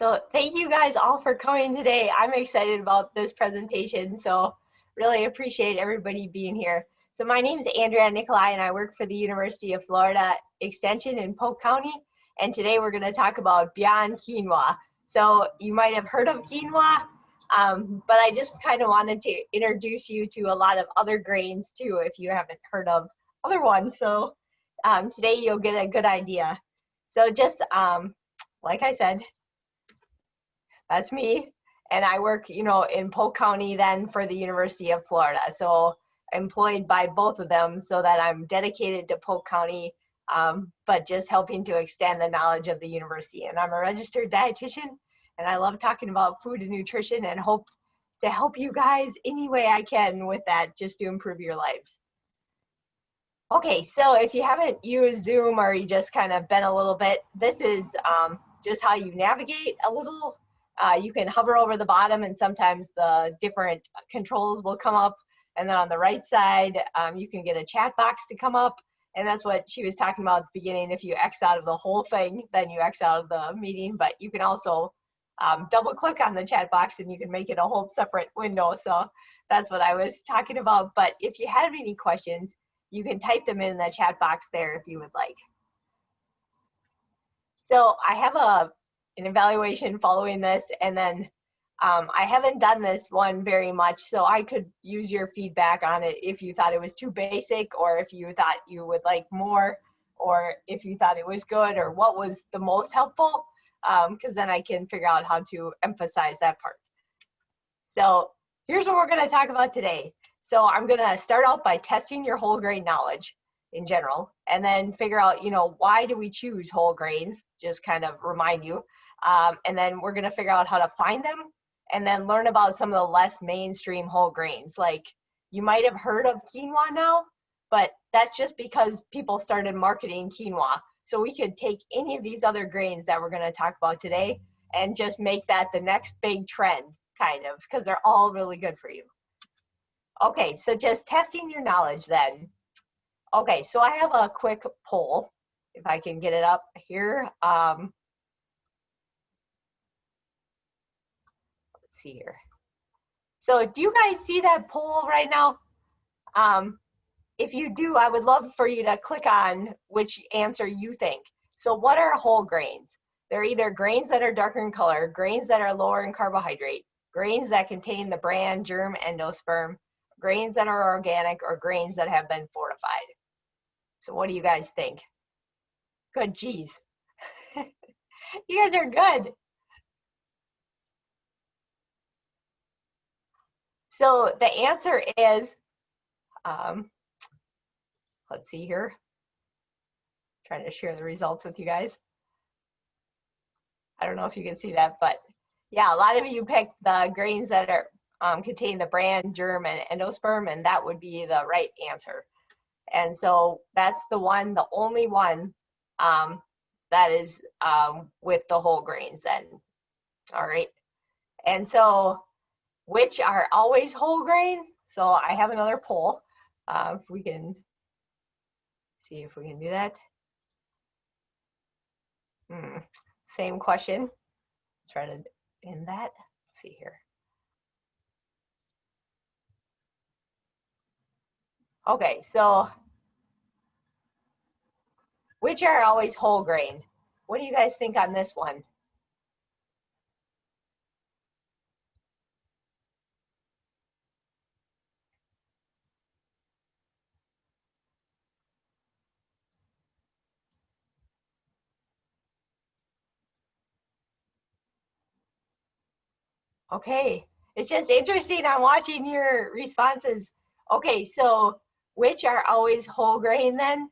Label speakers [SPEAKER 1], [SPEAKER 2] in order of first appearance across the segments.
[SPEAKER 1] So thank you guys all for coming today. I'm excited about this presentation, so really appreciate everybody being here. So my name is Andrea Nicolai, and I work for the University of Florida Extension in Polk County. And today we're going to talk about Beyond Quinoa. So you might have heard of quinoa, but I just kind of wanted to introduce you to a lot of other grains too, if you haven't heard of other ones. So today you'll get a good idea. So just like I said, that's me, and I work, in Polk County then for the University of Florida. So employed by both of them so that I'm dedicated to Polk County, but just helping to extend the knowledge of the university. And I'm a registered dietitian, and I love talking about food and nutrition and hope to help you guys any way I can with that, just to improve your lives. Okay, so if you haven't used Zoom or you just kind of been a little bit, this is just how you navigate a little. You can hover over the bottom and sometimes the different controls will come up. And then on the right side, you can get a chat box to come up. And that's what she was talking about at the beginning. If you X out of the whole thing, then you X out of the meeting. But you can also double click on the chat box and you can make it a whole separate window. So that's what I was talking about. But if you have any questions, you can type them in the chat box there if you would like. So I have an evaluation following this, and then I haven't done this one very much, so I could use your feedback on it if you thought it was too basic, or if you thought you would like more, or if you thought it was good, or what was the most helpful, because then I can figure out how to emphasize that part. So here's what we're going to talk about today. So I'm going to start out by testing your whole grain knowledge in general, and then figure out, why do we choose whole grains, just kind of remind you. And then we're going to figure out how to find them, and then learn about some of the less mainstream whole grains. Like, you might have heard of quinoa now, but that's just because people started marketing quinoa. So we could take any of these other grains that we're going to talk about today and just make that the next big trend, kind of, because they're all really good for you. Okay, so just testing your knowledge then. Okay, so I have a quick poll, if I can get it up here. Let's see here. So do you guys see that poll right now? If you do, I would love for you to click on which answer you think. So what are whole grains? They're either grains that are darker in color, grains that are lower in carbohydrate, grains that contain the bran, germ, endosperm, grains that are organic, or grains that have been fortified. So what do you guys think? Good, geez. You guys are good. So the answer is, let's see here. Trying to share the results with you guys. I don't know if you can see that, but yeah, a lot of you picked the grains that are contain the bran, germ, and endosperm, and that would be the right answer. And so that's the one, the only one that is with the whole grains then. All right. And so which are always whole grain? So I have another poll. If we can see if we can do that. Same question. Try to end that. Let's see here. Okay, so which are always whole grain? What do you guys think on this one? Okay, it's just interesting. I'm watching your responses. Okay, so which are always whole grain then?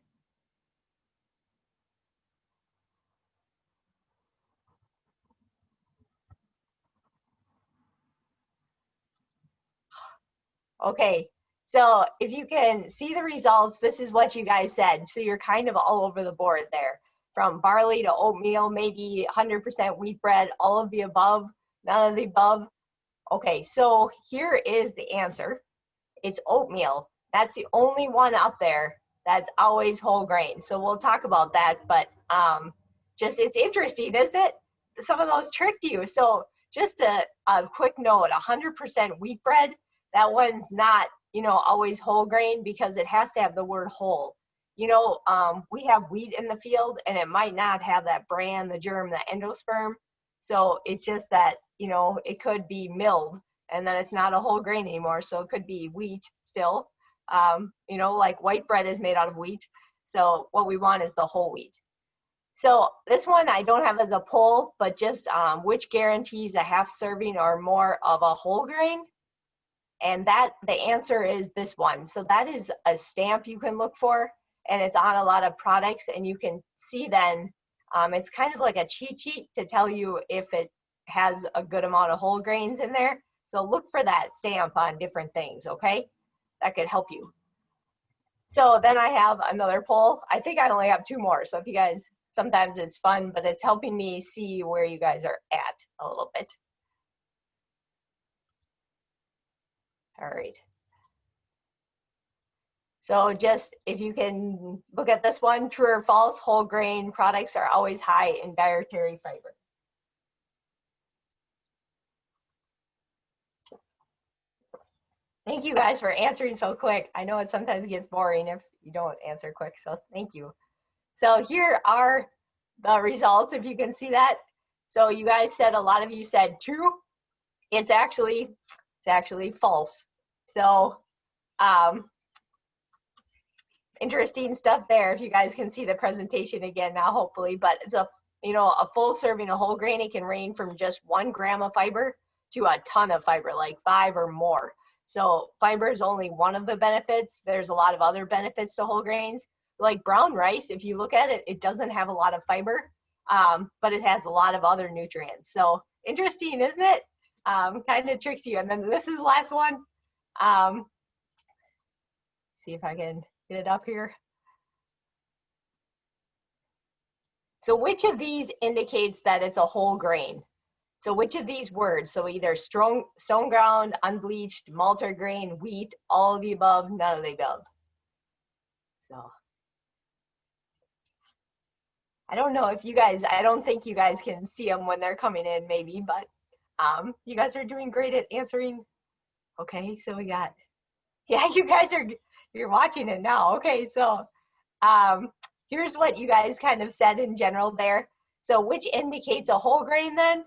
[SPEAKER 1] Okay, so if you can see the results, this is what you guys said. So you're kind of all over the board there. From barley to oatmeal, maybe 100% wheat bread, all of the above, none of the above. Okay, so here is the answer. It's oatmeal. That's the only one up there that's always whole grain. So we'll talk about that, but just it's interesting, isn't it? some of those tricked you. So just a quick note, 100% wheat bread, that one's not, you know, always whole grain because it has to have the word whole. You know, we have wheat in the field and it might not have that bran, the germ, the endosperm. So it's just that, you know, it could be milled and then it's not a whole grain anymore. So it could be wheat still. You know, like white bread is made out of wheat. So what we want is the whole wheat. So this one I don't have as a poll, but just which guarantees a half serving or more of a whole grain? And that the answer is this one. So that is a stamp you can look for, and it's on a lot of products, and you can see then it's kind of like a cheat sheet to tell you if it has a good amount of whole grains in there. So look for that stamp on different things, okay? That could help you. So then I have another poll. I think I only have two more. So if you guys, sometimes it's fun, but it's helping me see where you guys are at a little bit. All right. So just if you can look at this one, true or false, whole grain products are always high in dietary fiber. Thank you guys for answering so quick. I know it sometimes gets boring if you don't answer quick, so thank you. So here are the results, if you can see that. So you guys said, a lot of you said true. It's actually false. So interesting stuff there. If you guys can see the presentation again now, hopefully, but it's a, you know, a full serving of whole grain, it can range from just 1 gram of fiber to a ton of fiber, like 5 or more. So fiber is only one of the benefits. There's a lot of other benefits to whole grains. Like brown rice, if you look at it, it doesn't have a lot of fiber, but it has a lot of other nutrients. So interesting, isn't it? Kind of tricks you. And then this is the last one. See if I can get it up here. So which of these indicates that it's a whole grain? So which of these words? So either stone ground, unbleached, malter grain, wheat, all of the above, none of the above. So I don't know if you guys, I don't think you guys can see them when they're coming in maybe, but you guys are doing great at answering. Okay, so we got, yeah, you guys are, you're watching it now. Okay, so here's what you guys kind of said in general there. So which indicates a whole grain then?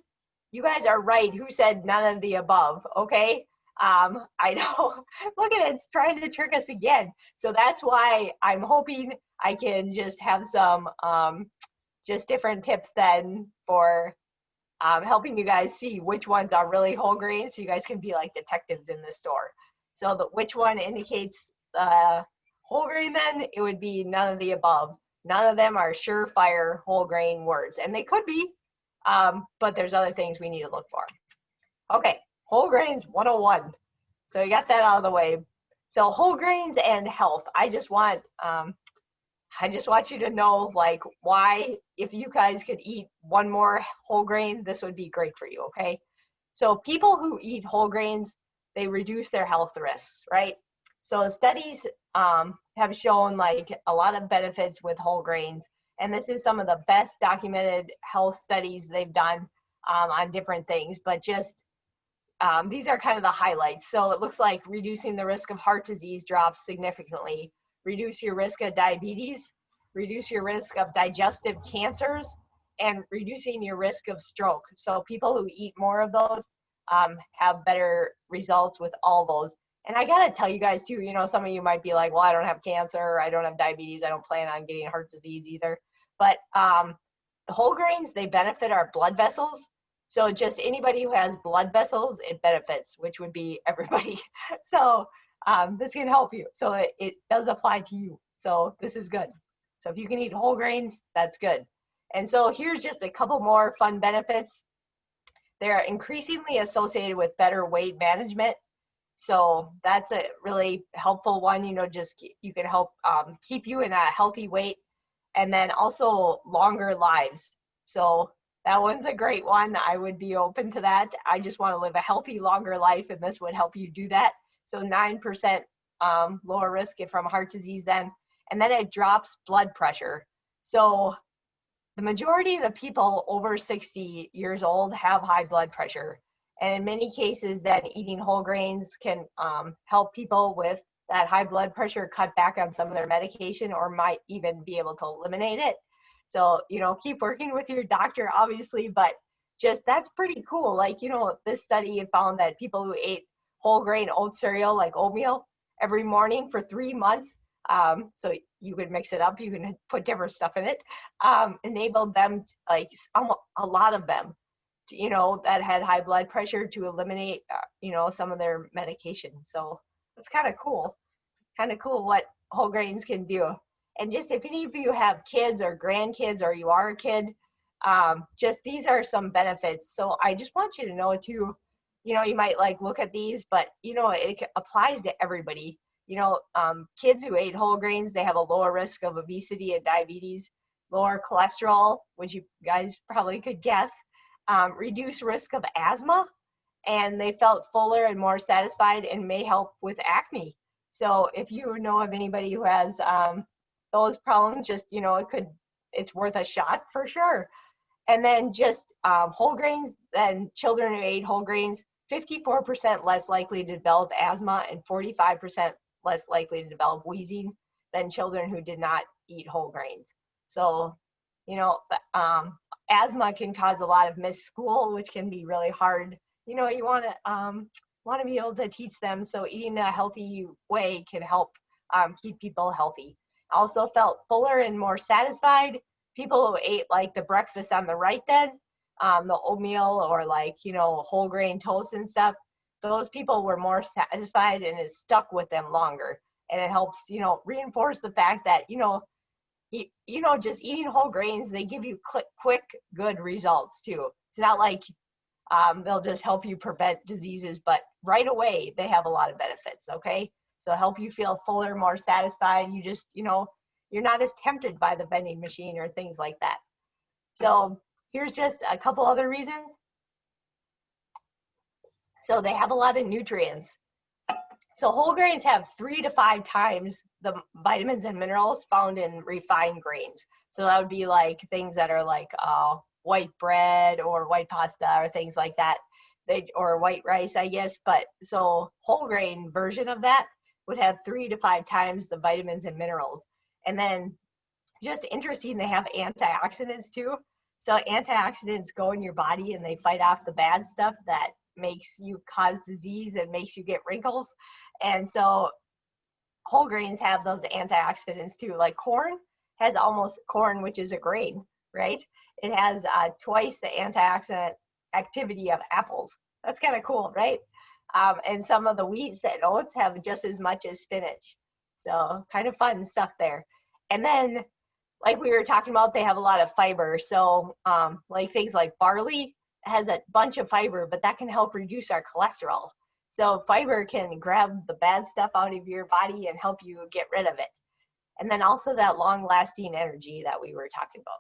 [SPEAKER 1] You guys are right. Who said none of the above? Okay. I know. Look at it. It's trying to trick us again. So that's why I'm hoping I can just have some just different tips then for helping you guys see which ones are really whole grain, so you guys can be like detectives in the store. So which one indicates whole grain then? It would be none of the above. None of them are surefire whole grain words, and they could be, but there's other things we need to look for. Okay, whole grains 101. So we got that out of the way. So whole grains and health. I just want you to know, like, why, if you guys could eat one more whole grain, this would be great for you, okay? So people who eat whole grains, they reduce their health risks, right? So studies have shown like a lot of benefits with whole grains. And this is some of the best documented health studies they've done on different things, but just these are kind of the highlights. So it looks like reducing the risk of heart disease drops significantly, reduce your risk of diabetes, reduce your risk of digestive cancers, and reducing your risk of stroke. So people who eat more of those have better results with all those. And I gotta tell you guys too, you know, some of you might be like, well, I don't have cancer, I don't have diabetes, I don't plan on getting heart disease either. But the whole grains, they benefit our blood vessels. So just anybody who has blood vessels, it benefits, which would be everybody. So this can help you. So it does apply to you. So this is good. So if you can eat whole grains, that's good. And so here's just a couple more fun benefits. They're increasingly associated with better weight management. So that's a really helpful one, you know, just you can help keep you in a healthy weight, and then also longer lives. So that one's a great one. I would be open to that. I just want to live a healthy, longer life, and this would help you do that. So 9% lower risk from heart disease then. And then it drops blood pressure. So the majority of the people over 60 years old have high blood pressure. And in many cases, then eating whole grains can help people with that high blood pressure cut back on some of their medication, or might even be able to eliminate it. So, keep working with your doctor, obviously, but just that's pretty cool. Like, this study had found that people who ate whole grain oat cereal, like oatmeal, every morning for 3 months, so you could mix it up, you can put different stuff in it, enabled them, a lot of them, that had high blood pressure, to eliminate, some of their medication. So it's kind of cool what whole grains can do. And just if any of you have kids or grandkids, or you are a kid, just these are some benefits. So I just want you to know too, you might look at these, but it applies to everybody. Kids who ate whole grains, they have a lower risk of obesity and diabetes, lower cholesterol, which you guys probably could guess, reduced risk of asthma, and they felt fuller and more satisfied, and may help with acne. So if you know of anybody who has those problems, just, it's worth a shot for sure. And then just whole grains, then children who ate whole grains, 54% less likely to develop asthma and 45% less likely to develop wheezing than children who did not eat whole grains. So, asthma can cause a lot of missed school, which can be really hard. You want to be able to teach them. So eating a healthy way can help keep people healthy. Also felt fuller and more satisfied. People who ate the breakfast on the right then, the oatmeal, or whole grain toast and stuff, those people were more satisfied, and it stuck with them longer. And it helps, reinforce the fact that, just eating whole grains, they give you quick, good results too. It's not like they'll just help you prevent diseases, but right away they have a lot of benefits. Okay, so help you feel fuller, more satisfied. You just, you're not as tempted by the vending machine or things like that. So here's just a couple other reasons. So they have a lot of nutrients. So whole grains have 3 to 5 times the vitamins and minerals found in refined grains. So that would be things that are white bread or white pasta or things like that, or white rice, I guess. But so whole grain version of that would have 3 to 5 times the vitamins and minerals. And then just interesting, they have antioxidants too. So antioxidants go in your body and they fight off the bad stuff that makes you cause disease and makes you get wrinkles. And so whole grains have those antioxidants too. Like corn, which is a grain, right? It has twice the antioxidant activity of apples. That's kind of cool, right? And some of the wheats and oats have just as much as spinach. So kind of fun stuff there. And then, like we were talking about, they have a lot of fiber. So things like barley has a bunch of fiber, but that can help reduce our cholesterol. So fiber can grab the bad stuff out of your body and help you get rid of it. And then also that long-lasting energy that we were talking about.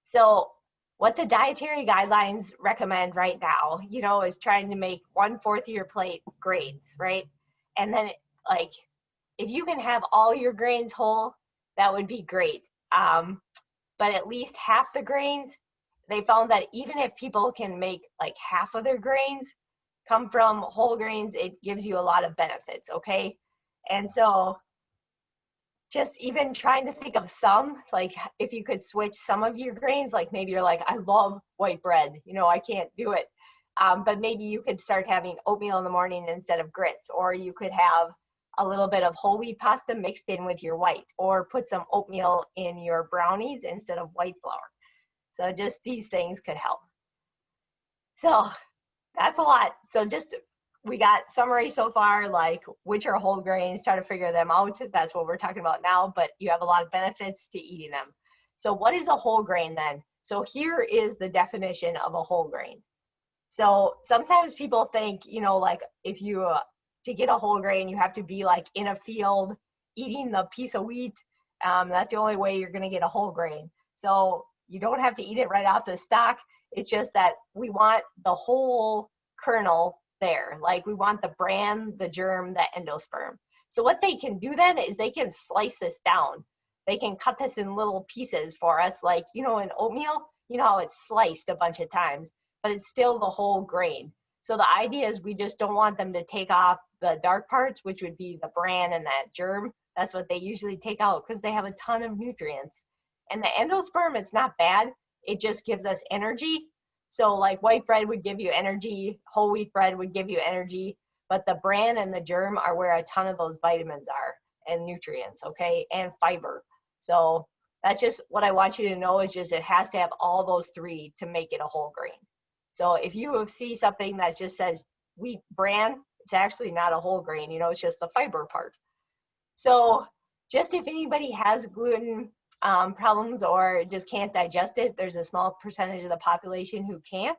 [SPEAKER 1] So what the dietary guidelines recommend right now, is trying to make 1/4 of your plate grains, right? And then if you can have all your grains whole, that would be great. But at least half the grains, they found that even if people can make half of their grains come from whole grains, it gives you a lot of benefits, okay? And so just even trying to think of some, if you could switch some of your grains, maybe you're I love white bread, I can't do it. But maybe you could start having oatmeal in the morning instead of grits, or you could have a little bit of whole wheat pasta mixed in with your white, or put some oatmeal in your brownies instead of white flour. So just these things could help. So that's a lot. So we got summary so far, which are whole grains, try to figure them out. That's what we're talking about now, but you have a lot of benefits to eating them. So what is a whole grain then? So here is the definition of a whole grain. So sometimes people think, if you, to get a whole grain, you have to be in a field eating the piece of wheat. That's the only way you're going to get a whole grain. So you don't have to eat it right off the stalk. It's just that we want the whole kernel there. We want the bran, the germ, the endosperm. So what they can do then is they can slice this down. they can cut this in little pieces for us, like, you know, in oatmeal, you know how it's sliced a bunch of times, but it's still the whole grain. So the idea is we just don't want them to take off the dark parts, which would be the bran and that germ. That's what they usually take out because they have a ton of nutrients. And the endosperm, it's not bad. It just gives us energy. So like white bread would give you energy, whole wheat bread would give you energy, but the bran and the germ are where a ton of those vitamins are and nutrients, okay, and fiber. So that's just what I want you to know, is just it has to have all those three to make it a whole grain. So if you see something that just says wheat bran, it's actually not a whole grain, you know, it's just the fiber part. So just if anybody has gluten problems or just can't digest it, there's a small percentage of the population who can't.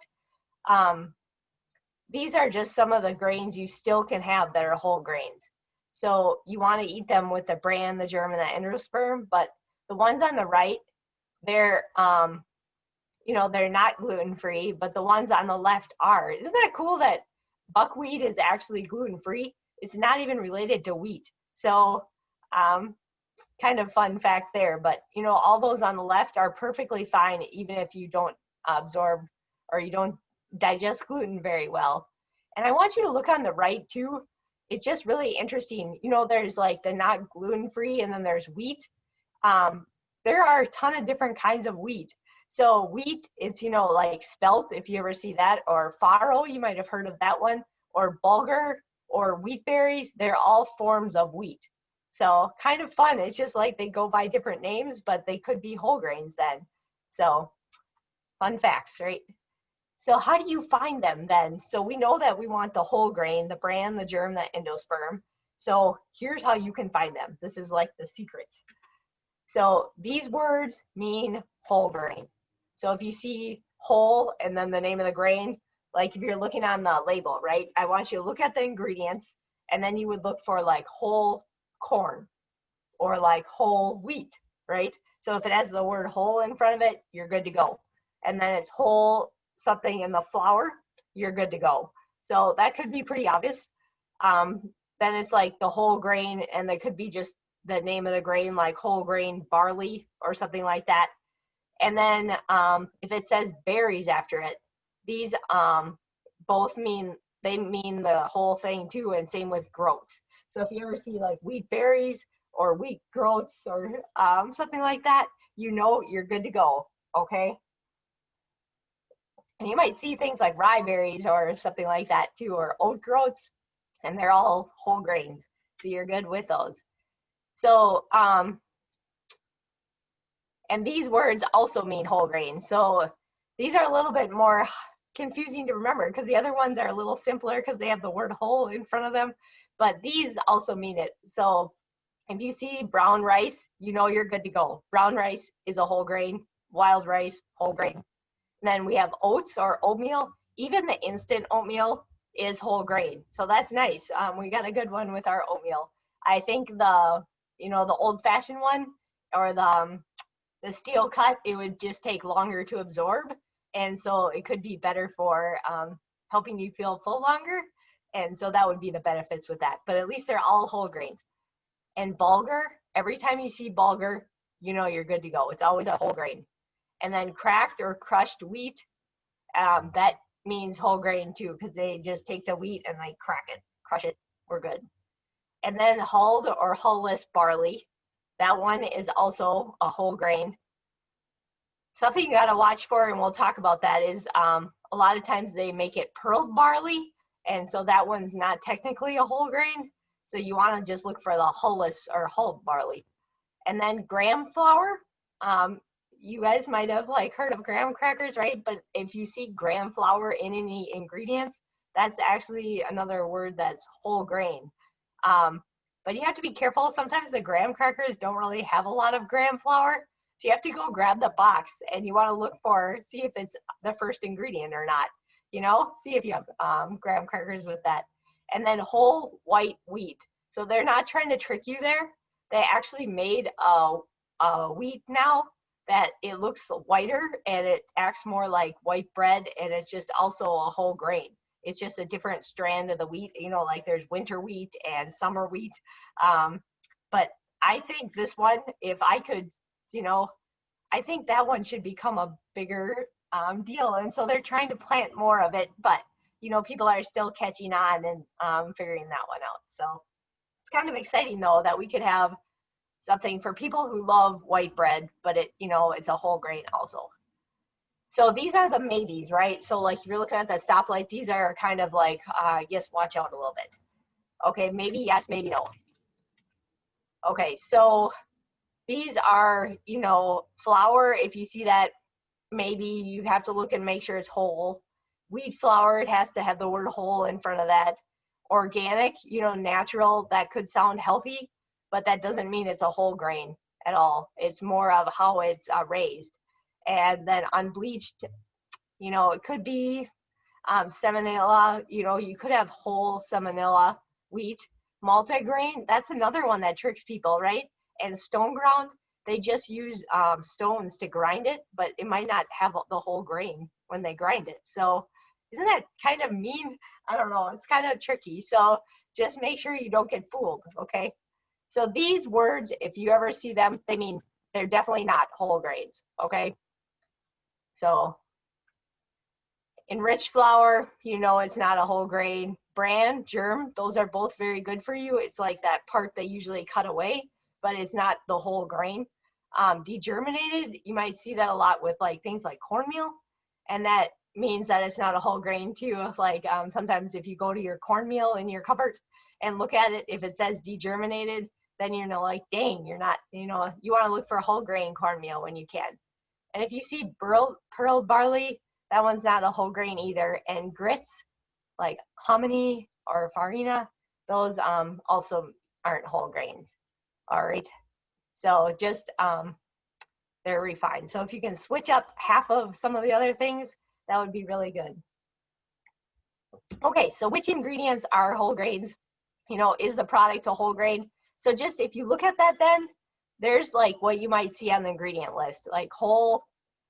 [SPEAKER 1] These are just some of the grains you still can have that are whole grains. So you want to eat them with the bran, the germ, and the endosperm, but the ones on the right, they're, you know, they're not gluten-free, but the ones on the left are. Isn't that cool that buckwheat is actually gluten-free? It's not even related to wheat. So kind of fun fact there, but you know, all those on the left are perfectly fine even if you don't absorb or you don't digest gluten very well. And I want you to look on the right too. It's just really interesting. You know, there's like the not gluten-free and then there's wheat. There are a ton of different kinds of wheat. So wheat, it's, you know, like spelt, if you ever see that, or farro, you might have heard of that one, or bulgur, or wheat berries. They're all forms of wheat. So kind of fun. It's just like they go by different names, but they could be whole grains then. So fun facts, right? So how do you find them then? So we know that we want the whole grain, the bran, the germ, the endosperm. So here's how you can find them. This is like the secret. So these words mean whole grain. So if you see whole and then the name of the grain, like if you're looking on the label, right? I want you to look at the ingredients and then you would look for like whole corn or like whole wheat, right? So if it has the word whole in front of it, you're good to go. And then it's whole something in the flour, you're good to go. So that could be pretty obvious. Then it's like the whole grain, and they could be just the name of the grain, like whole grain barley or something like that. And then if it says berries after it, these both mean, they mean the whole thing too, and same with groats. So if you ever see like wheat berries or wheat groats or something like that, you know you're good to go, okay? And you might see things like rye berries or something like that too, or oat groats, and they're all whole grains. So you're good with those. So, and these words also mean whole grain. So these are a little bit more confusing to remember because the other ones are a little simpler because they have the word whole in front of them, but these also mean it. So if you see brown rice, you know you're good to go. Brown rice is a whole grain, wild rice, whole grain. And then we have oats or oatmeal. Even the instant oatmeal is whole grain. So that's nice. We got a good one with our oatmeal. I think the, you know, the old fashioned one or the steel cut, it would just take longer to absorb. And so it could be better for helping you feel full longer. And so that would be the benefits with that. But at least they're all whole grains. And bulgur, every time you see bulgur, you know you're good to go. It's always a whole grain. And then cracked or crushed wheat, that means whole grain too, because they just take the wheat and they crack it, crush it, we're good. And then hulled or hullless barley, that one is also a whole grain. Something you gotta watch for, and we'll talk about that, is a lot of times they make it pearled barley, and so that one's not technically a whole grain. So you wanna just look for the hullless or hulled barley. And then graham flour, you guys might have like heard of graham crackers, right? But if you see graham flour in any ingredients, that's actually another word that's whole grain. But you have to be careful. Sometimes the graham crackers don't really have a lot of graham flour. So you have to go grab the box and you want to look for, see if it's the first ingredient or not, you know, see if you have graham crackers with that. And then whole white wheat. So they're not trying to trick you there. They actually made a wheat now that it looks whiter and it acts more like white bread, and it's just also a whole grain. It's just a different strand of the wheat, you know, like there's winter wheat and summer wheat. But I think this one, if I could, you know, I think that one should become a bigger deal. And so they're trying to plant more of it, but people are still catching on and figuring that one out. So it's kind of exciting though that we could have something for people who love white bread, but it's a whole grain also. So these are the maybes, right? So like if you're looking at that stoplight, these are kind of like, yes, watch out a little bit. Okay, maybe yes, maybe no. Okay, so these are, flour. If you see that, maybe you have to look and make sure it's whole. Wheat flour, it has to have the word whole in front of that. Organic, natural, that could sound healthy, but that doesn't mean it's a whole grain at all. It's more of how it's raised. And then unbleached, it could be semanilla, you could have whole semanilla wheat. Multigrain, that's another one that tricks people, right? And stone ground, they just use stones to grind it, but it might not have the whole grain when they grind it. So isn't that kind of mean? I don't know, it's kind of tricky. So just make sure you don't get fooled, okay? So these words, if you ever see them, they mean they're definitely not whole grains, okay? So enriched flour, it's not a whole grain. Bran, germ, those are both very good for you. It's like that part they usually cut away, but it's not the whole grain. Degerminated, you might see that a lot with like things like cornmeal, and that means that it's not a whole grain too. Like sometimes if you go to your cornmeal in your cupboard and look at it, if it says degerminated, then like, dang, you're not, you want to look for whole grain cornmeal when you can. And if you see pearl barley, that one's not a whole grain either. And grits, like hominy or farina, those also aren't whole grains. All right. So just they're refined. So if you can switch up half of some of the other things, that would be really good. Okay, so which ingredients are whole grains? Is the product a whole grain? So just if you look at that, then there's like what you might see on the ingredient list, like whole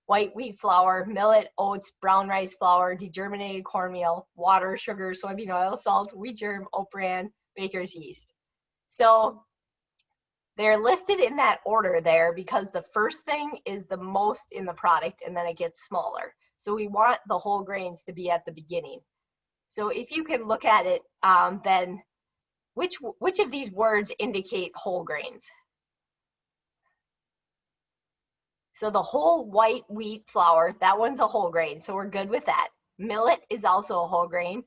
[SPEAKER 1] white wheat flour, millet, oats, brown rice flour, degerminated cornmeal, water, sugar, soybean oil, salt, wheat germ, oat bran, baker's yeast. So they're listed in that order there because the first thing is the most in the product and then it gets smaller. So we want the whole grains to be at the beginning. So if you can look at it, then which of these words indicate whole grains? So the whole white wheat flour, that one's a whole grain, so we're good with that. Millet is also a whole grain.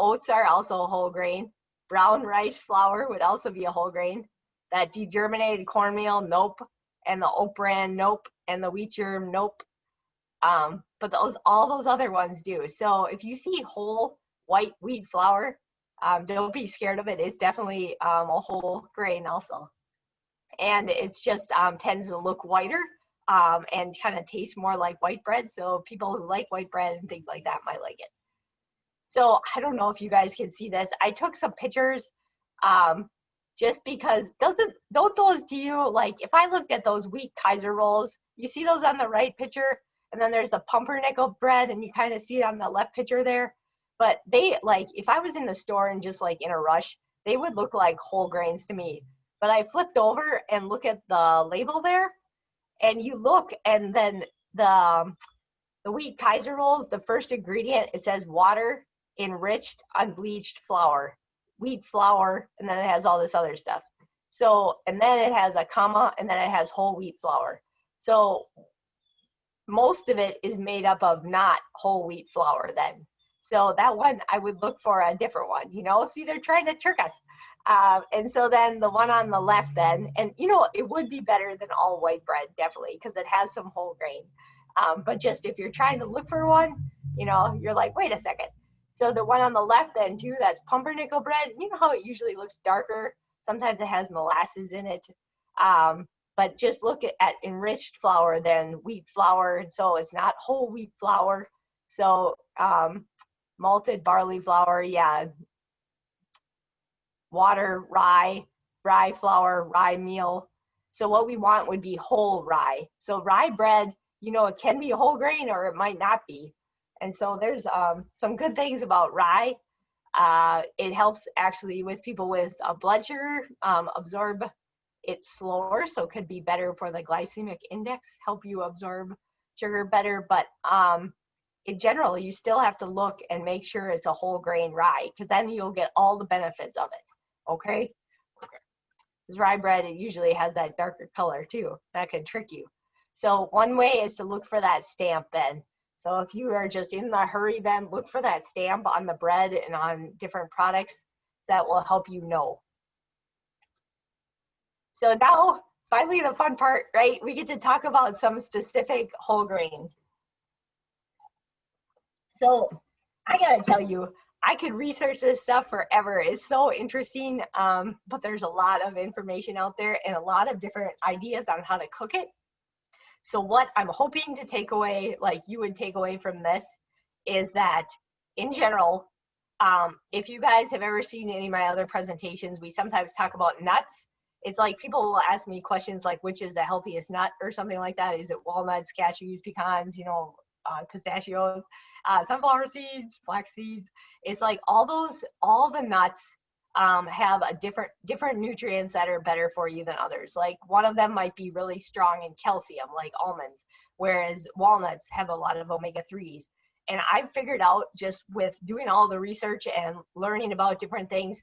[SPEAKER 1] Oats are also a whole grain. Brown rice flour would also be a whole grain. That degerminated cornmeal, nope. And the oat bran, nope. And the wheat germ, nope. But all those other ones do. So if you see whole white wheat flour, don't be scared of it. It's definitely a whole grain also. And it's just tends to look whiter and kind of taste more like white bread. So people who like white bread and things like that might like it. So I don't know if you guys can see this. I took some pictures just because don't those do you like, if I looked at those wheat Kaiser rolls, you see those on the right picture, and then there's the pumpernickel bread and you kind of see it on the left picture there. But they, like, if I was in the store and just like in a rush, they would look like whole grains to me. But I flipped over and look at the label there, and you look, and then the wheat Kaiser rolls, the first ingredient, it says water, enriched, unbleached flour, wheat flour, and then it has all this other stuff. So, and then it has a comma, and then it has whole wheat flour. So most of it is made up of not whole wheat flour then. So that one, I would look for a different one, see, they're trying to trick us. And so then the one on the left then, and it would be better than all white bread, definitely, because it has some whole grain. But just if you're trying to look for one, you're like, wait a second. So the one on the left then too, that's pumpernickel bread. You know how it usually looks darker? Sometimes it has molasses in it. But just look at enriched flour than wheat flour. And so it's not whole wheat flour. So malted barley flour, yeah. Water, rye flour, rye meal. So what we want would be whole rye. So rye bread, it can be a whole grain or it might not be. And so there's some good things about rye. It helps actually with people with blood sugar, absorb it's slower, so it could be better for the glycemic index, help you absorb sugar better. But in general, you still have to look and make sure it's a whole grain rye, because then you'll get all the benefits of it. Okay? Because rye bread, it usually has that darker color too. That can trick you. So one way is to look for that stamp then. So if you are just in the hurry, then look for that stamp on the bread and on different products. That will help you know. So now, finally the fun part, right? We get to talk about some specific whole grains. So I gotta tell you, I could research this stuff forever. It's so interesting, but there's a lot of information out there and a lot of different ideas on how to cook it. So what I'm hoping to take away, like you would take away from this, is that in general, if you guys have ever seen any of my other presentations, we sometimes talk about nuts. It's like people will ask me questions like, which is the healthiest nut or something like that? Is it walnuts, cashews, pecans, pistachios, sunflower seeds, flax seeds? It's like all the nuts have a different nutrients that are better for you than others. Like one of them might be really strong in calcium, like almonds, whereas walnuts have a lot of omega-3s. And I've figured out just with doing all the research and learning about different things,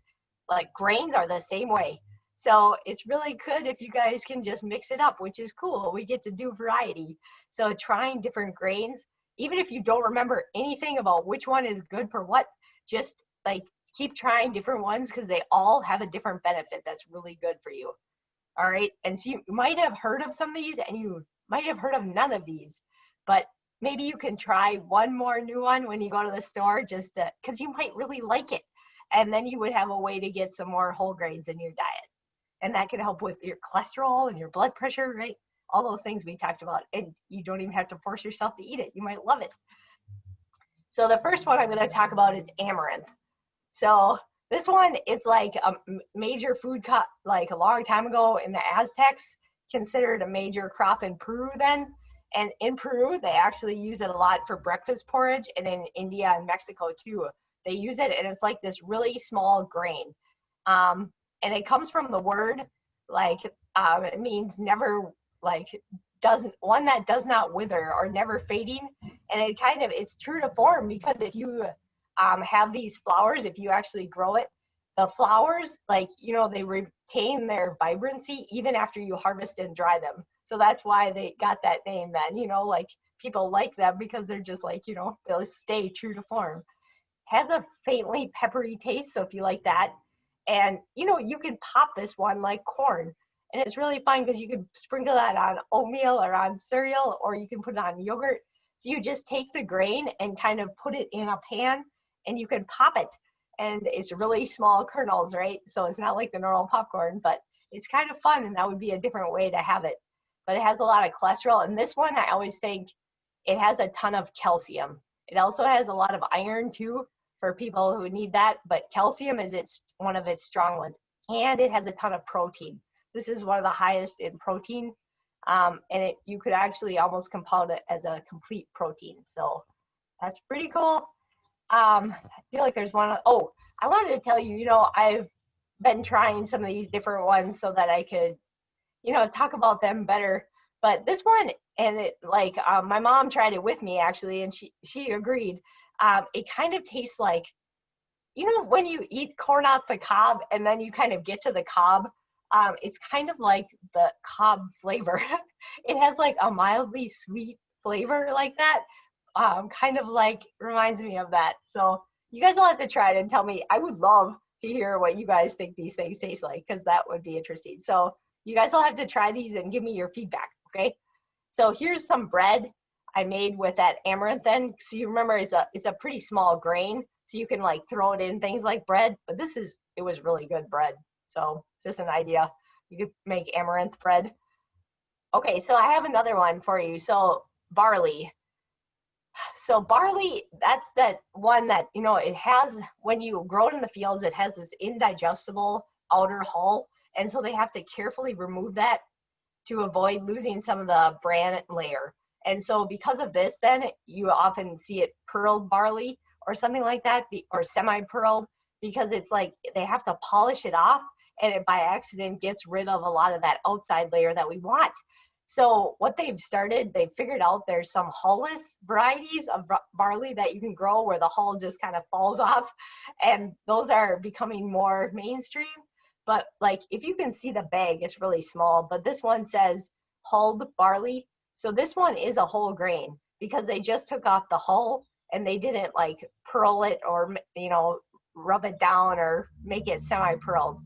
[SPEAKER 1] like grains are the same way. So it's really good if you guys can just mix it up, which is cool. We get to do variety. So trying different grains, even if you don't remember anything about which one is good for what, just like keep trying different ones because they all have a different benefit that's really good for you. All right. And so you might have heard of some of these and you might have heard of none of these, but maybe you can try one more new one when you go to the store just because you might really like it. And then you would have a way to get some more whole grains in your diet. And that can help with your cholesterol and your blood pressure, right? All those things we talked about. And you don't even have to force yourself to eat it. You might love it. So the first one I'm going to talk about is amaranth. So this one is like a major food crop, like a long time ago in the Aztecs, considered a major crop in Peru then. And in Peru, they actually use it a lot for breakfast porridge, and in India and Mexico too. They use it, and it's like this really small grain. And it comes from the word, like, it means never, like, one that does not wither or never fading. And it's true to form because if you have these flowers, if you actually grow it, the flowers, like, they retain their vibrancy even after you harvest and dry them. So that's why they got that name then, like people like them because they're just like, they'll stay true to form. Has a faintly peppery taste, so if you like that. And, you can pop this one like corn. And it's really fun because you can sprinkle that on oatmeal or on cereal, or you can put it on yogurt. So you just take the grain and kind of put it in a pan and you can pop it. And it's really small kernels, right? So it's not like the normal popcorn, but it's kind of fun, and that would be a different way to have it. But it has a lot of cholesterol. And this one, I always think it has a ton of calcium. It also has a lot of iron too for people who need that, but calcium is one of its strong ones. And it has a ton of protein. This is one of the highest in protein. And you could actually almost compound it as a complete protein. So that's pretty cool. I feel like there's one. Oh, I wanted to tell you, I've been trying some of these different ones so that I could, talk about them better. But this one, and my mom tried it with me actually, and she agreed. It kind of tastes like, when you eat corn off the cob and then you kind of get to the cob, it's kind of like the cob flavor. It has like a mildly sweet flavor like that. Kind of like reminds me of that. So you guys will have to try it and tell me. I would love to hear what you guys think these things taste like, because that would be interesting. So you guys will have to try these and give me your feedback, okay? So here's some bread I made with that amaranth then. So you remember it's a pretty small grain, so you can like throw it in things like bread, but it was really good bread. So just an idea. You could make amaranth bread. Okay, so I have another one for you. So barley. So barley, that's that one that, it has, when you grow it in the fields, it has this indigestible outer hull. And so they have to carefully remove that to avoid losing some of the bran layer. And so because of this, then you often see it pearled barley or something like that, or semi-pearled, because it's like they have to polish it off. and it by accident gets rid of a lot of that outside layer that we want. So what they've figured out there's some hull-less varieties of barley that you can grow where the hull just kind of falls off, and those are becoming more mainstream. But like, if you can see the bag, it's really small, but this one says hulled barley. So this one is a whole grain because they just took off the hull and they didn't like pearl it or, you know, rub it down or make it semi-pearled.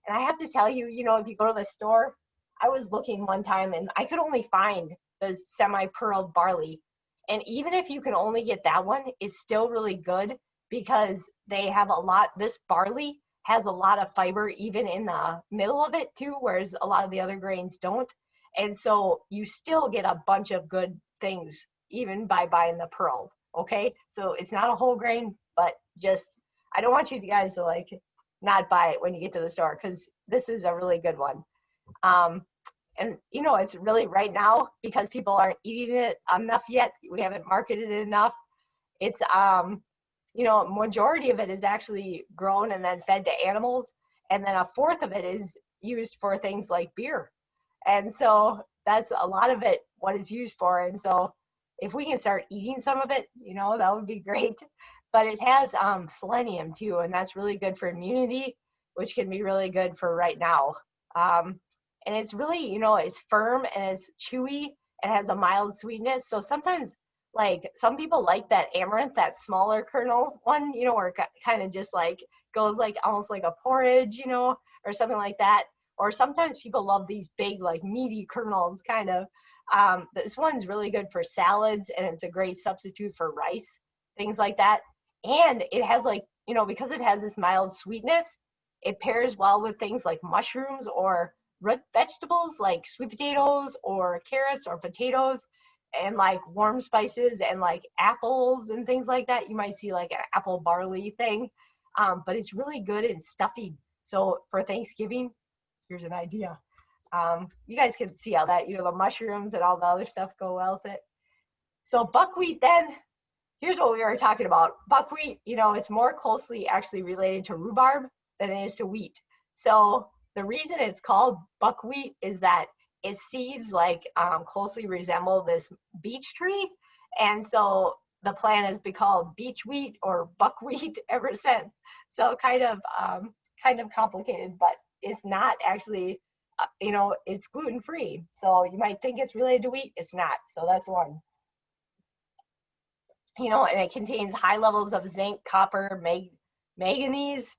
[SPEAKER 1] And I have to tell you, you know, if you go to the store, I was looking one time and I could only find the semi-pearled barley. And even if you can only get that one, it's still really good because they have a lot, this barley has a lot of fiber even in the middle of it too, whereas a lot of the other grains don't. And so you still get a bunch of good things even by buying the pearled, okay? So it's not a whole grain, but just, I don't want you guys to like not buy it when you get to the store because this is a really good one. And you know, it's really right now because people aren't eating it enough yet. We haven't marketed it enough. It's, you know, majority of it is actually grown and then fed to animals. And then a fourth of it is used for things like beer. And so that's a lot of it, what it's used for. And so if we can start eating some of it, you know, that would be great. But it has selenium too, and that's really good for immunity, which can be really good for right now. And it's really, you know, it's firm and it's chewy and has a mild sweetness. So sometimes, like, some people like that amaranth, that smaller kernel one, you know, where it kind of just like goes like almost like a porridge, you know, or something like that. Or sometimes people love these big, like meaty kernels, kind of. This one's really good for salads, and it's a great substitute for rice, things like that. And it has, like, you know, because it has this mild sweetness, it pairs well with things like mushrooms or root vegetables like sweet potatoes or carrots or potatoes, and like warm spices and like apples and things like that. You might see like an apple barley thing, but it's really good in stuffing. So for Thanksgiving, here's an idea. You guys can see how that, you know, the mushrooms and all the other stuff go well with it. So buckwheat then, here's what we were talking about. Buckwheat, you know, it's more closely actually related to rhubarb than it is to wheat. So the reason it's called buckwheat is that its seeds like closely resemble this beech tree. And so the plant has been called beech wheat or buckwheat ever since. So kind of complicated, but it's not actually, you know, it's gluten-free. So you might think it's related to wheat, it's not. So that's one. You know, and it contains high levels of zinc, copper, manganese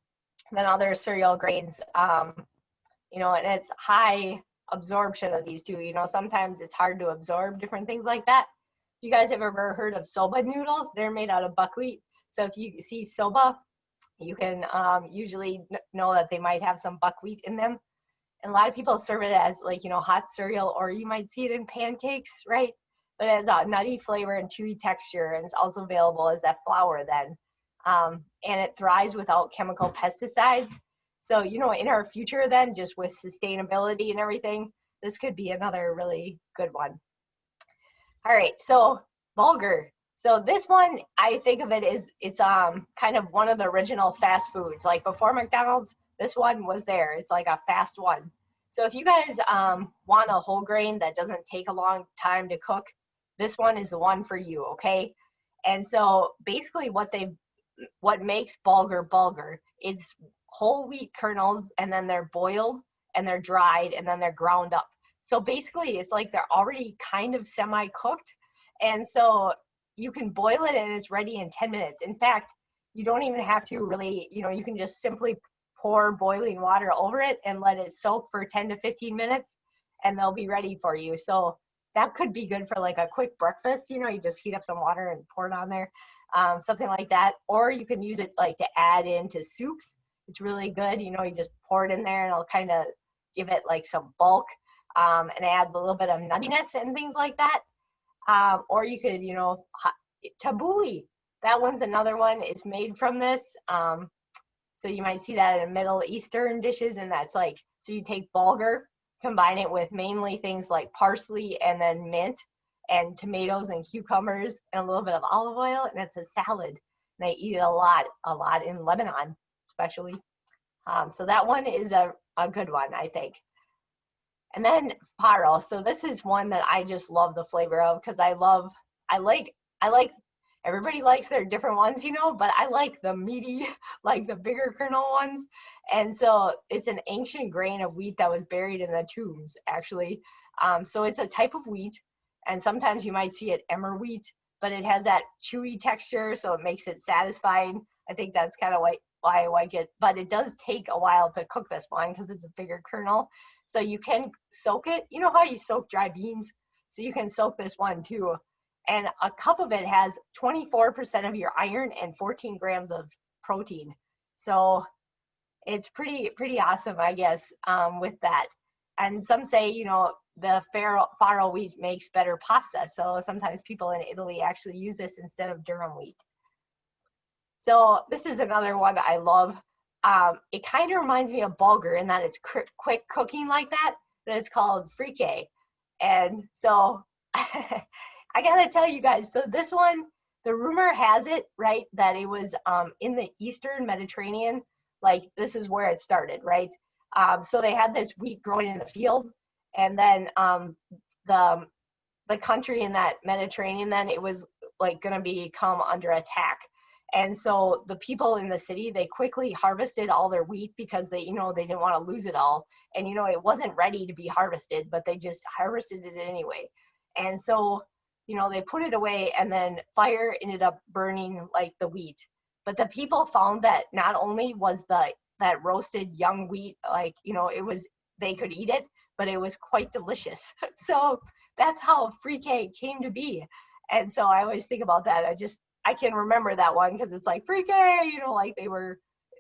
[SPEAKER 1] than other cereal grains. You know, and it's high absorption of these two. You know, sometimes it's hard to absorb different things like that. You guys have ever heard of soba noodles? They're made out of buckwheat. So if you see soba, you can usually know that they might have some buckwheat in them. And a lot of people serve it as, like, you know, hot cereal, or you might see it in pancakes, right? But it has a nutty flavor and chewy texture, and it's also available as that flour then. And it thrives without chemical pesticides. So, you know, in our future then, just with sustainability and everything, this could be another really good one. All right, so bulgur. So this one, I think of it as, it's kind of one of the original fast foods. Like before McDonald's, this one was there. It's like a fast one. So if you guys want a whole grain that doesn't take a long time to cook, this one is the one for you, okay? And so basically what makes bulgur, it's whole wheat kernels, and then they're boiled and they're dried and then they're ground up. So basically it's like they're already kind of semi-cooked. And so you can boil it and it's ready in 10 minutes. In fact, you don't even have to really, you know, you can just simply pour boiling water over it and let it soak for 10 to 15 minutes and they'll be ready for you. So that could be good for like a quick breakfast. You know, you just heat up some water and pour it on there, something like that. Or you can use it like to add into soups. It's really good. You know, you just pour it in there and it'll kind of give it like some bulk, and add a little bit of nuttiness and things like that. Or you could, you know, tabbouleh. That one's another one. It's made from this. So you might see that in Middle Eastern dishes, and that's like, so you take bulgur, combine it with mainly things like parsley and then mint and tomatoes and cucumbers and a little bit of olive oil, and it's a salad. And they eat it a lot in Lebanon, especially. So that one is a a good one, I think. And then farro. So this is one that I just love the flavor of because I like, everybody likes their different ones, you know, but I like the meaty, like the bigger kernel ones. And so it's an ancient grain of wheat that was buried in the tombs, actually. So it's a type of wheat, and sometimes you might see it emmer wheat, but it has that chewy texture, so it makes it satisfying. I think that's kind of why I like it, but it does take a while to cook this one because it's a bigger kernel. So you can soak it. You know how you soak dry beans? So you can soak this one too. And a cup of it has 24% of your iron and 14 grams of protein. So it's pretty awesome, I guess, with that. And some say, you know, the farro wheat makes better pasta. So sometimes people in Italy actually use this instead of durum wheat. So this is another one that I love. It kind of reminds me of bulgur in that it's quick cooking like that, but it's called frike. And so I gotta tell you guys, so this one, the rumor has it, right, that it was in the Eastern Mediterranean, like this is where it started, right? So they had this wheat growing in the field, and then the country in that Mediterranean, then it was like gonna become under attack. And so the people in the city, they quickly harvested all their wheat because they, you know, they didn't want to lose it all. And, you know, it wasn't ready to be harvested, but they just harvested it anyway. And so, you know, they put it away, and then fire ended up burning like the wheat. But the people found that not only was that roasted young wheat, like, you know, it was, they could eat it, but it was quite delicious. So that's how frike came to be. And so I always think about that. I can remember that one because it's like frike, you know, like they were,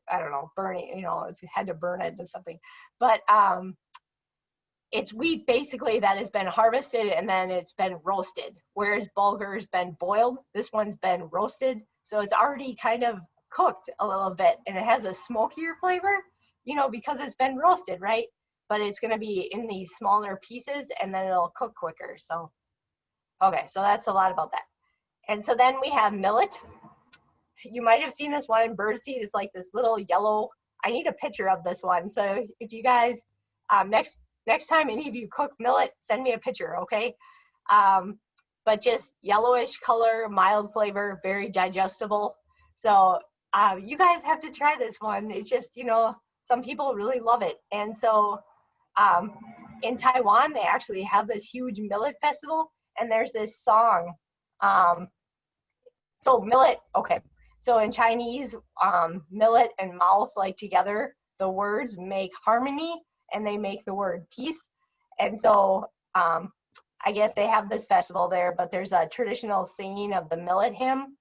[SPEAKER 1] I don't know, burning, you know, had to burn it or something. But it's wheat basically that has been harvested and then it's been roasted, whereas bulgur's been boiled. This one's been roasted, so it's already kind of cooked a little bit, and it has a smokier flavor, you know, because it's been roasted, right? But it's going to be in these smaller pieces, and then it'll cook quicker. So, okay, so that's a lot about that. And so then we have millet. You might have seen this one in birdseed. It's like this little yellow. I need a picture of this one. So if you guys, next time any of you cook millet, send me a picture, okay? But just yellowish color, mild flavor, very digestible. So you guys have to try this one. It's just, you know, some people really love it. And so in Taiwan, they actually have this huge millet festival, and there's this song. So millet, okay. So in Chinese, millet and mouth, like together, the words make harmony, and they make the word peace. And so I guess they have this festival there, but there's a traditional singing of the millet hymn,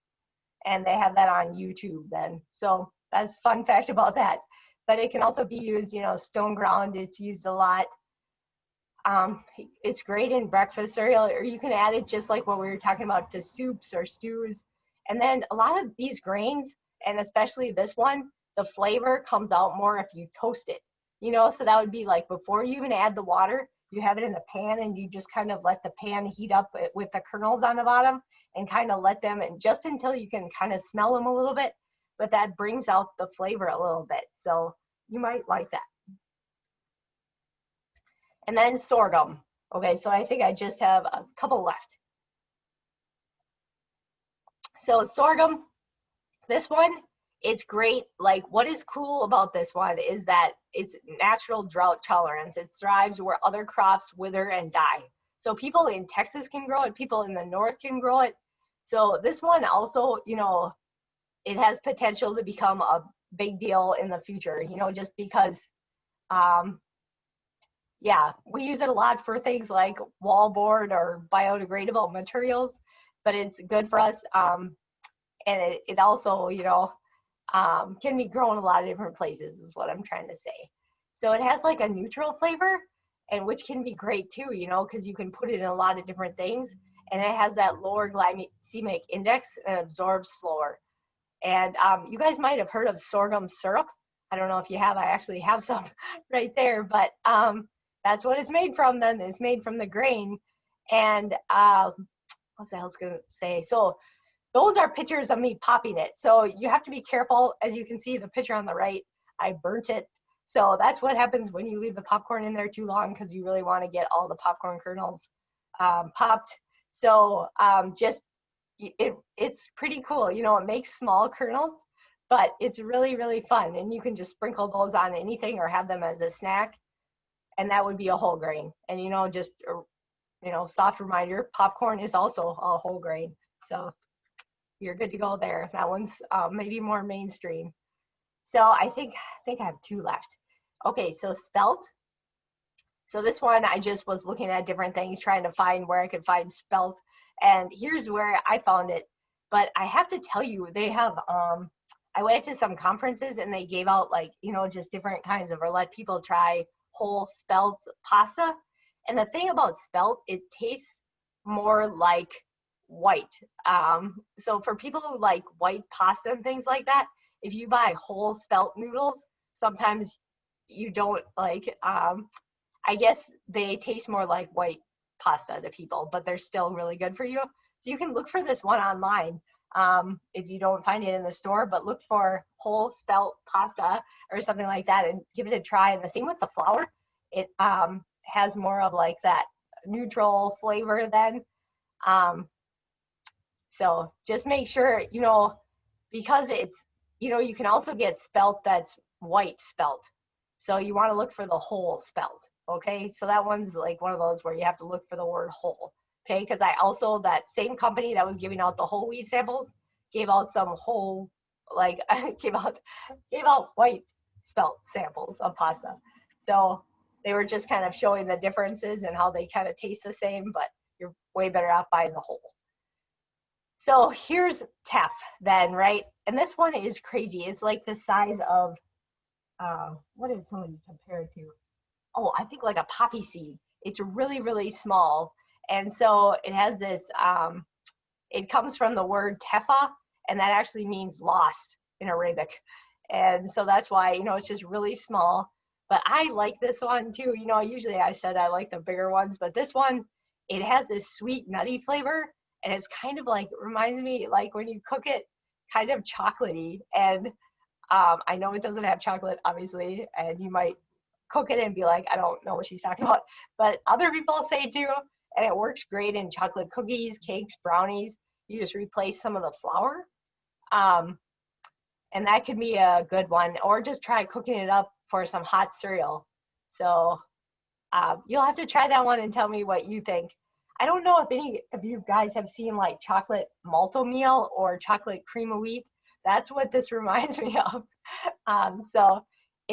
[SPEAKER 1] and they have that on YouTube then. So that's fun fact about that. But it can also be used, you know, stone ground, it's used a lot. It's great in breakfast cereal, or you can add it just like what we were talking about to soups or stews. And then a lot of these grains, and especially this one, the flavor comes out more if you toast it, you know, so that would be like before you even add the water, you have it in the pan and you just kind of let the pan heat up with the kernels on the bottom and kind of let them, and just until you can kind of smell them a little bit, but that brings out the flavor a little bit. So you might like that. And then sorghum. Okay, so I think I just have a couple left. So sorghum, this one, it's great. Like, what is cool about this one is that it's natural drought tolerance. It thrives where other crops wither and die. So people in Texas can grow it, people in the north can grow it. So this one also, you know, it has potential to become a big deal in the future, you know, just because yeah, we use it a lot for things like wallboard or biodegradable materials, but it's good for us. And it also, you know, can be grown a lot of different places is what I'm trying to say. So it has like a neutral flavor, and which can be great too, you know, because you can put it in a lot of different things. And it has that lower glycemic index and absorbs slower. And you guys might have heard of sorghum syrup. I don't know if you have, I actually have some right there, but that's what it's made from then. It's made from the grain. And what's the hell's gonna say? So those are pictures of me popping it. So you have to be careful. As you can see the picture on the right, I burnt it. So that's what happens when you leave the popcorn in there too long, because you really want to get all the popcorn kernels popped. So it's pretty cool. You know, it makes small kernels, but it's really, really fun. And you can just sprinkle those on anything or have them as a snack. And that would be a whole grain. And, you know, just, you know, soft reminder, popcorn is also a whole grain. So you're good to go there. That one's maybe more mainstream. So I think I have two left. Okay, so spelt. So this one, I just was looking at different things, trying to find where I could find spelt. And here's where I found it. But I have to tell you, they have, I went to some conferences and they gave out like, you know, just different kinds of, or let people try whole spelt pasta. And the thing about spelt, it tastes more like white. So for people who like white pasta and things like that, if you buy whole spelt noodles, sometimes you don't like, I guess they taste more like white pasta to people, but they're still really good for you. So you can look for this one online if you don't find it in the store, but look for whole spelt pasta or something like that and give it a try. And the same with the flour. It has more of like that neutral flavor then. So just make sure, you know, because it's, you know, you can also get spelt that's white spelt. So you want to look for the whole spelt. Okay, so that one's like one of those where you have to look for the word whole. Okay, because I also, that same company that was giving out the whole wheat samples gave out some whole, like gave out white spelt samples of pasta. So they were just kind of showing the differences and how they kind of taste the same, but you're way better off buying the whole. So here's teff then, right? And this one is crazy. It's like the size of, what did someone compare it to? Oh, I think like a poppy seed. It's really, really small. And so it has this, it comes from the word teffa, and that actually means lost in Arabic. And so that's why, you know, it's just really small. But I like this one too. You know, usually I said I like the bigger ones, but this one, it has this sweet nutty flavor. And it's kind of like, reminds me like when you cook it, kind of chocolatey. And I know it doesn't have chocolate, obviously, and you might cook it and be like, I don't know what she's talking about. But other people say too, and it works great in chocolate cookies, cakes, brownies. You just replace some of the flour. And that could be a good one. Or just try cooking it up for some hot cereal. So you'll have to try that one and tell me what you think. I don't know if any of you guys have seen like chocolate malto meal or chocolate cream of wheat. That's what this reminds me of.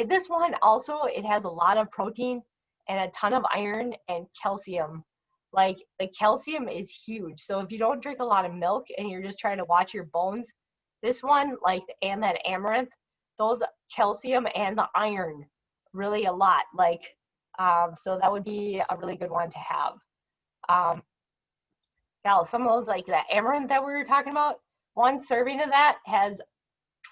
[SPEAKER 1] This one also, it has a lot of protein and a ton of iron and calcium. Like the calcium is huge. So if you don't drink a lot of milk and you're just trying to watch your bones, this one, like, and that amaranth, those calcium and the iron, really a lot. Like, so that would be a really good one to have. Now, some of those, like the amaranth that we were talking about, one serving of that has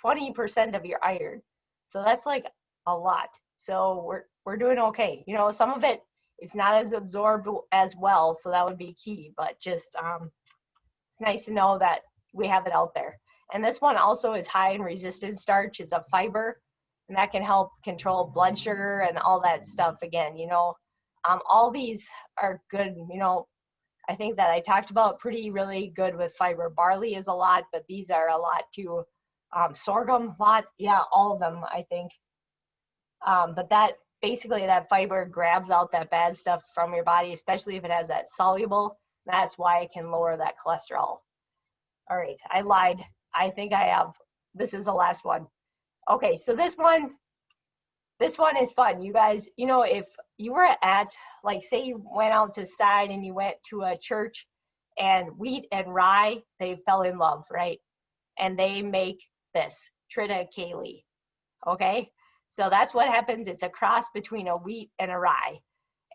[SPEAKER 1] 20% of your iron. So that's like a lot. So we're doing okay. You know, some of it is not as absorbed as well, so that would be key. But just it's nice to know that we have it out there. And this one also is high in resistant starch. It's a fiber, and that can help control blood sugar and all that stuff. Again, you know, all these are good. You know, I think that I talked about pretty really good with fiber. Barley is a lot, but these are a lot too. Sorghum, a lot, yeah, all of them, I think. But that basically, that fiber grabs out that bad stuff from your body, especially if it has that soluble. That's why it can lower that cholesterol. All right, I lied. I think I have, this is the last one. Okay, so this one is fun. You guys, you know, if you were at, like, say you went out to side and you went to a church and wheat and rye, they fell in love, right? And they make this, triticale, okay? So that's what happens. It's a cross between a wheat and a rye.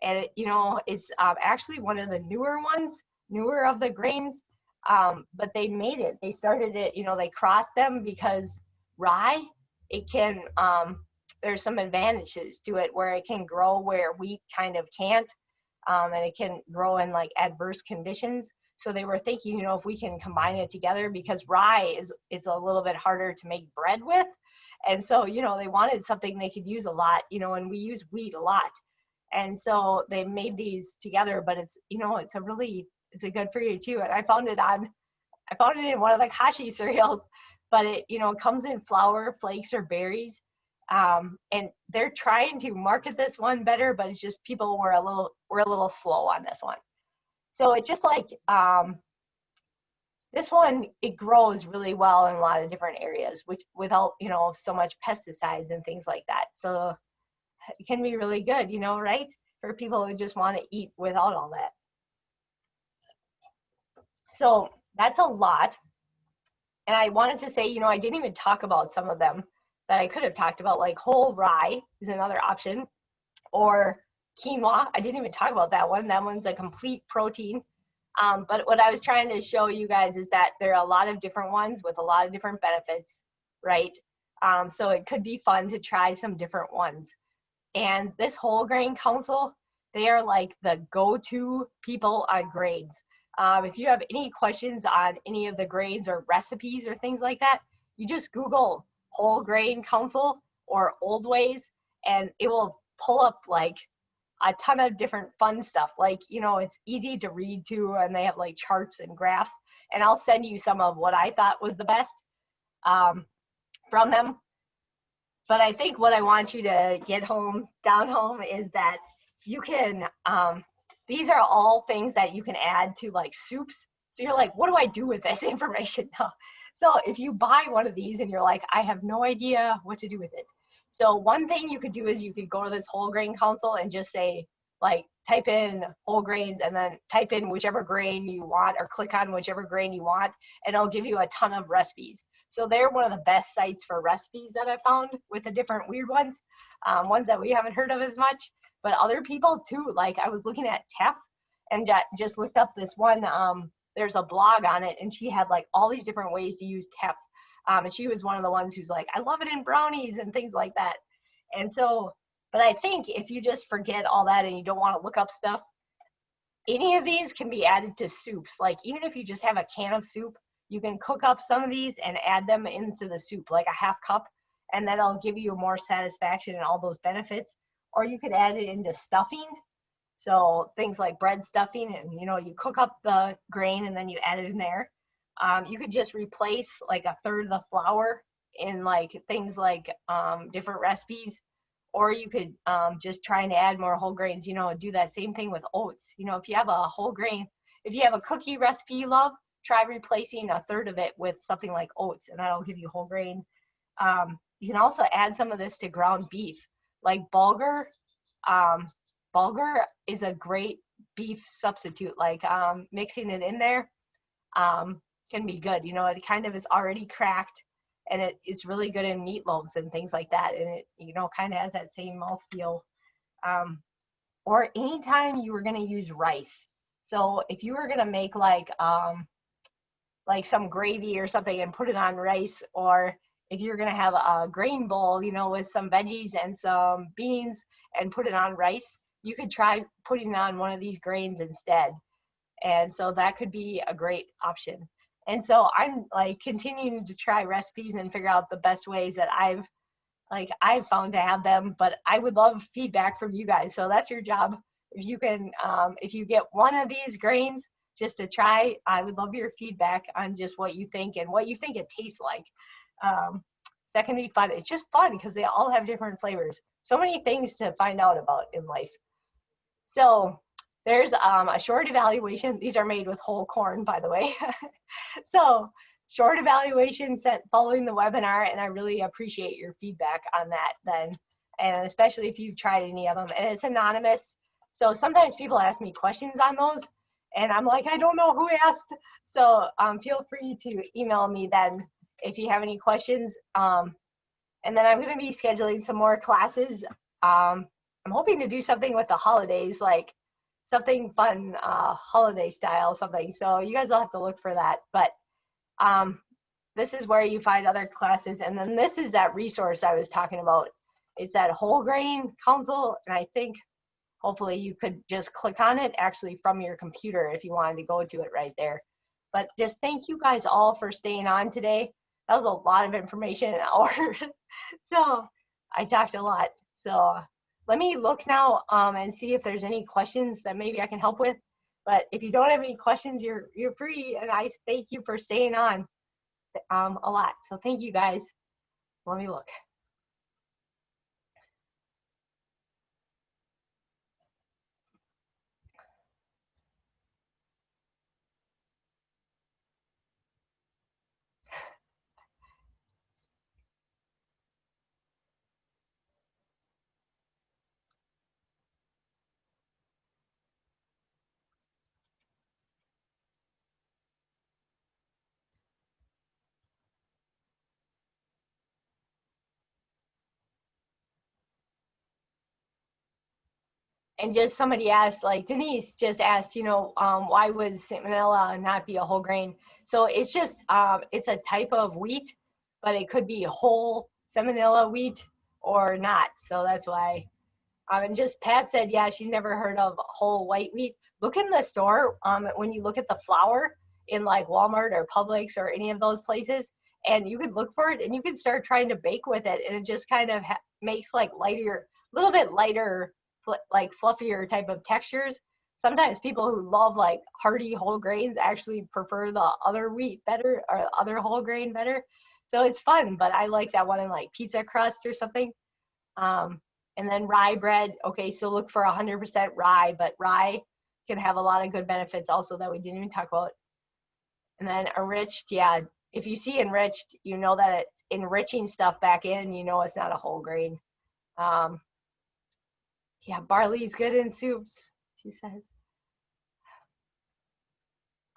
[SPEAKER 1] And, it, you know, it's actually one of the newer ones, newer of the grains, but they made it. They started it, you know, they crossed them because rye, it can, there's some advantages to it where it can grow where wheat kind of can't, and it can grow in like adverse conditions. So they were thinking, you know, if we can combine it together, because rye is a little bit harder to make bread with, And so, you know, they wanted something they could use a lot, you know, and we use wheat a lot. And so they made these together, but it's, you know, it's a good for you too. And I found it in one of the kashi cereals, but it, you know, comes in flour, flakes, or berries. And they're trying to market this one better, but it's just people were a little slow on this one. So it's just like, this one, it grows really well in a lot of different areas, which without, you know, so much pesticides and things like that. So it can be really good, you know, right? For people who just want to eat without all that. So that's a lot. And I wanted to say, you know, I didn't even talk about some of them that I could have talked about, like whole rye is another option, or quinoa. I didn't even talk about that one. That one's a complete protein. But what I was trying to show you guys is that there are a lot of different ones with a lot of different benefits, right? So it could be fun to try some different ones. And this whole grain council, they are like the go-to people on grains. If you have any questions on any of the grains or recipes or things like that, you just Google whole grain council or old ways, and it will pull up like a ton of different fun stuff. Like, you know, it's easy to read too, and they have like charts and graphs. And I'll send you some of what I thought was the best from them. But I think what I want you to get down home is that you can, these are all things that you can add to like soups. So you're like, what do I do with this information now? So if you buy one of these and you're like, I have no idea what to do with it. So one thing you could do is you could go to this whole grain council and just say, like, type in whole grains and then type in whichever grain you want, or click on whichever grain you want, and it'll give you a ton of recipes. So they're one of the best sites for recipes that I found, with the different weird ones, ones that we haven't heard of as much, but other people too. Like I was looking at teff and just looked up this one, there's a blog on it, and she had like all these different ways to use teff. And she was one of the ones who's like, I love it in brownies and things like that. And so, but I think if you just forget all that and you don't want to look up stuff, any of these can be added to soups. Like even if you just have a can of soup, you can cook up some of these and add them into the soup, like a half cup, and then it'll give you more satisfaction and all those benefits. Or you could add it into stuffing. So things like bread stuffing, and you know, you cook up the grain and then you add it in there. You could just replace like a third of the flour in like things like different recipes, or you could just try and add more whole grains, you know, and do that same thing with oats. You know, if you have a whole grain, if you have a cookie recipe you love, try replacing a third of it with something like oats, and that'll give you whole grain. You can also add some of this to ground beef, like bulgur. Bulgur is a great beef substitute. Like mixing it in there can be good. You know, it kind of is already cracked, and it's really good in meatloaves and things like that. And it, you know, kind of has that same mouthfeel. Or anytime you were going to use rice. So if you were going to make like some gravy or something and put it on rice, or if you're going to have a grain bowl, you know, with some veggies and some beans and put it on rice, you could try putting on one of these grains instead. And so that could be a great option. And so I'm like continuing to try recipes and figure out the best ways that I've found to have them, but I would love feedback from you guys. So that's your job. If you can, if you get one of these grains just to try, I would love your feedback on just what you think and what you think it tastes like. So that can be fun. It's just fun because they all have different flavors. So many things to find out about in life. So there's a short evaluation. These are made with whole corn, by the way. So short evaluation sent following the webinar, and I really appreciate your feedback on that then, and especially if you've tried any of them. And it's anonymous, so sometimes people ask me questions on those, and I'm like, I don't know who asked. So feel free to email me then if you have any questions. And then I'm going to be scheduling some more classes. I'm hoping to do something with the holidays, like something fun, holiday style something. So you guys will have to look for that. But this is where you find other classes. And then this is that resource I was talking about. It's that whole grain council. And I think hopefully you could just click on it actually from your computer if you wanted to go to it right there. But just thank you guys all for staying on today. that was a lot of information in an hour. So I talked a lot. So let me look now and see if there's any questions that maybe I can help with. But if you don't have any questions, you're free. And I thank you for staying on a lot. So thank you guys. Let me look. And just somebody asked, like Denise just asked, why would salmonella not be a whole grain? So it's just, it's a type of wheat, but it could be whole salmonella wheat or not. So that's why. And just Pat said, yeah, she's never heard of whole white wheat. Look in the store when you look at the flour in like Walmart or Publix or any of those places, and you could look for it and you can start trying to bake with it, and it just kind of makes like lighter, a little bit lighter, like fluffier type of textures. Sometimes people who love like hearty whole grains actually prefer the other wheat better or other whole grain better. So it's fun, but I like that one in like pizza crust or something. And then rye bread. Okay, so look for 100% rye, but rye can have a lot of good benefits also that we didn't even talk about. And then enriched, yeah, if you see enriched, you know that it's enriching stuff back in, you know it's not a whole grain. Yeah, barley's good in soups, she said.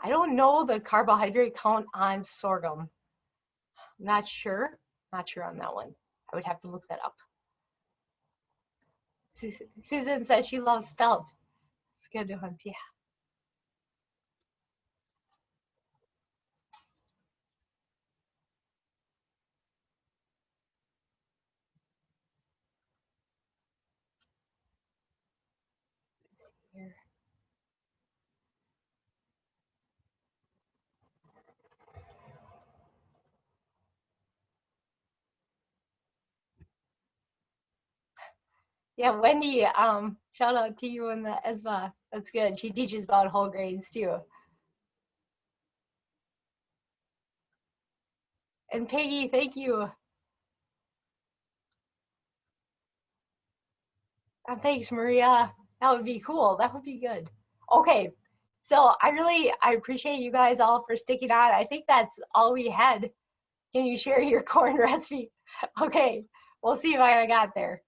[SPEAKER 1] I don't know the carbohydrate count on sorghum. I'm not sure. Not sure on that one. I would have to look that up. Susan says she loves spelt. It's good ones, yeah. Here. Yeah, Wendy, shout out to you and the ESMA. That's good. She teaches about whole grains too. And Peggy, thank you. And thanks, Maria. That would be cool. That would be good. Okay, so I appreciate you guys all for sticking on. I think that's all we had. Can you share your corn recipe? Okay, we'll see if I got there.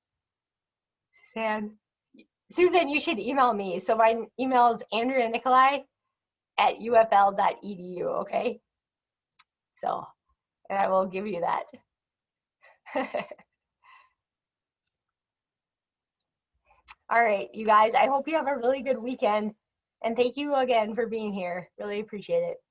[SPEAKER 1] Susan, you should email me. So my email is andreanicolai@ufl.edu, okay? So, and I will give you that. All right, you guys, I hope you have a really good weekend. And thank you again for being here. Really appreciate it.